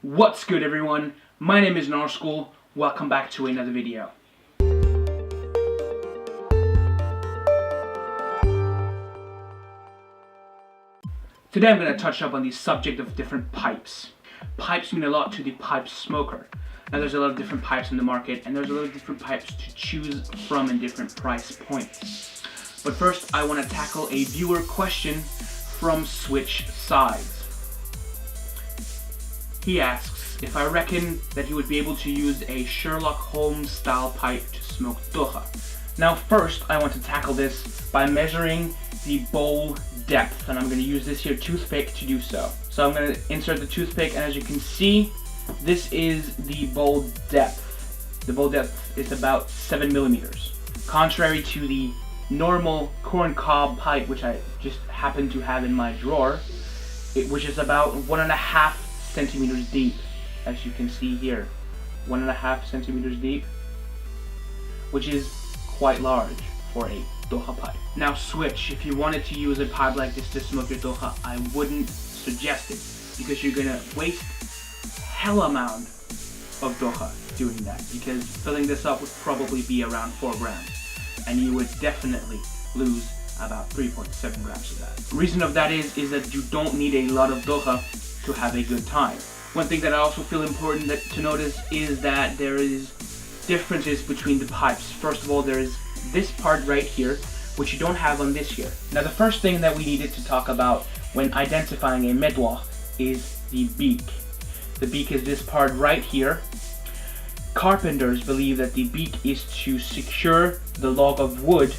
What's good, everyone? My name is Narschool. Welcome back to another video. Today I'm going to touch up on the subject of different pipes. Pipes mean a lot to the pipe smoker. Now there's a lot of different pipes in the market, and there's a lot of different pipes to choose from in different price points. But first I want to tackle a viewer question from Switch Sides. He asks if I reckon that he would be able to use a Sherlock Holmes style pipe to smoke Dokha. Now first I want to tackle this by measuring the bowl depth, and I'm going to use this here toothpick to do so. So I'm going to insert the toothpick, and as you can see, this is the bowl depth. The bowl depth is about 7 millimeters. Contrary to the normal corn cob pipe, which I just happen to have in my drawer, which is about 1.5 centimeters deep, as you can see here. 1.5 centimeters deep, which is quite large for a Dokha pipe. Now Switch, if you wanted to use a pipe like this to smoke your Dokha, I wouldn't suggest it, because you're gonna waste hell amount of Dokha doing that, because filling this up would probably be around 4 grams, and you would definitely lose about 3.7 grams of that. The reason of that is that you don't need a lot of Dokha to have a good time. One thing that I also feel important to notice is that there is differences between the pipes. First of all, there is this part right here, which you don't have on this here. Now the first thing that we needed to talk about when identifying a Medwakh is the beak. The beak is this part right here. Carpenters believe that the beak is to secure the log of wood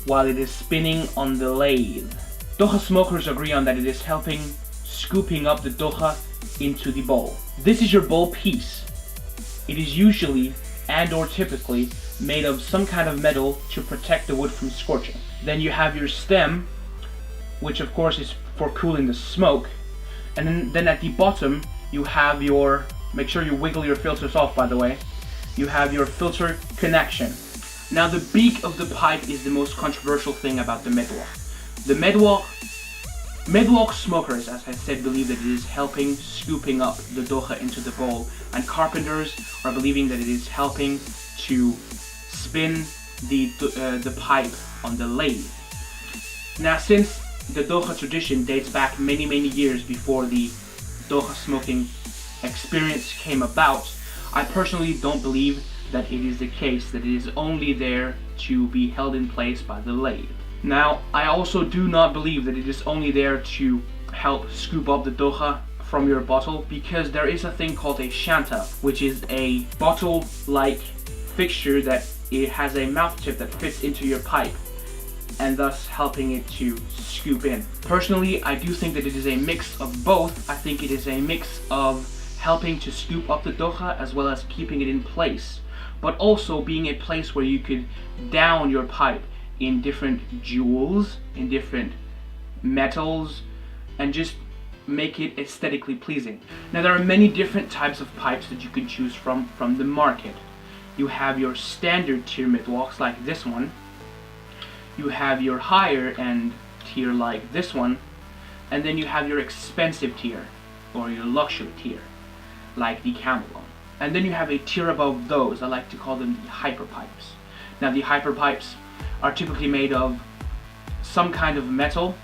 while it is spinning on the lathe. Dokha smokers agree on that it is helping scooping up the Dokha into the bowl. This is your bowl piece. It is usually and or typically made of some kind of metal to protect the wood from scorching. Then you have your stem, which of course is for cooling the smoke, and then at the bottom you have your, make sure you wiggle your filters off, by the way, you have your filter connection. Now the beak of the pipe is the most controversial thing about the Medwakh. The Medwakh smokers, as I said, believe that it is helping scooping up the Dokha into the bowl, and carpenters are believing that it is helping to spin the pipe on the lathe. Now since the Dokha tradition dates back many years before the Dokha smoking experience came about, I personally don't believe that it is the case, that it is only there to be held in place by the lathe. Now, I also do not believe that it is only there to help scoop up the Dokha from your bottle, because there is a thing called a shanta, which is a bottle-like fixture that it has a mouth tip that fits into your pipe, and thus helping it to scoop in. Personally, I do think that it is a mix of both. I think it is a mix of helping to scoop up the Dokha as well as keeping it in place, but also being a place where you could down your pipe in different jewels, in different metals, and just make it aesthetically pleasing. Now there are many different types of pipes that you can choose from the market. You have your standard tier Medwakhs like this one, you have your higher end tier like this one, and then you have your expensive tier or your luxury tier like the Camel one. And then you have a tier above those. I like to call them the hyper pipes. Now the hyper pipes are typically made of some kind of metal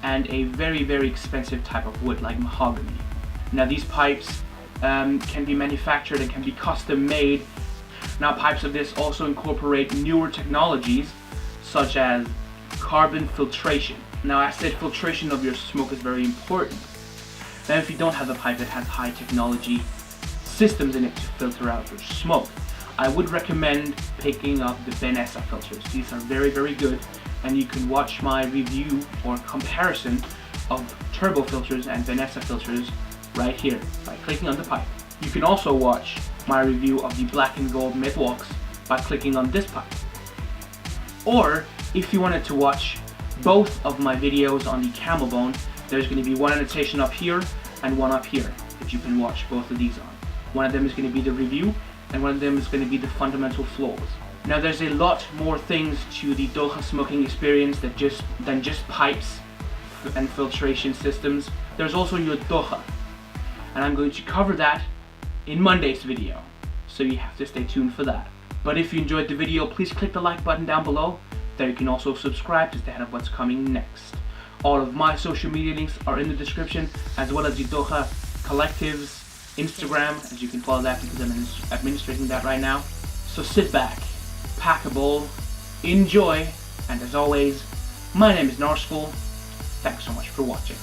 and a very expensive type of wood like mahogany. Now these pipes can be manufactured and can be custom made. Now pipes of this also incorporate newer technologies such as carbon filtration. Now I said filtration of your smoke is very important. Now if you don't have a pipe that has high technology systems in it to filter out your smoke, I would recommend picking up the Benessa filters. These are very good, and you can watch my review or comparison of turbo filters and Benessa filters right here by clicking on the pipe. You can also watch my review of the black and gold Medwakhs by clicking on this pipe. Or if you wanted to watch both of my videos on the camel bone, there's going to be one annotation up here and one up here that you can watch both of these on. One of them is going to be the review, and one of them is going to be the fundamental flaws. Now there's a lot more things to the Dokha smoking experience than just pipes and filtration systems. There's also your Dokha. and I'm going to cover that in Monday's video, so you have to stay tuned for that. But if you enjoyed the video, please click the like button down below. There you can also subscribe to stay ahead of what's coming next. All of my social media links are in the description, as well as the Dokha Collective's Instagram, as you can follow that because I'm administrating that right now. So sit back, pack a bowl, enjoy, and as always, my name is Narsful. Thanks so much for watching.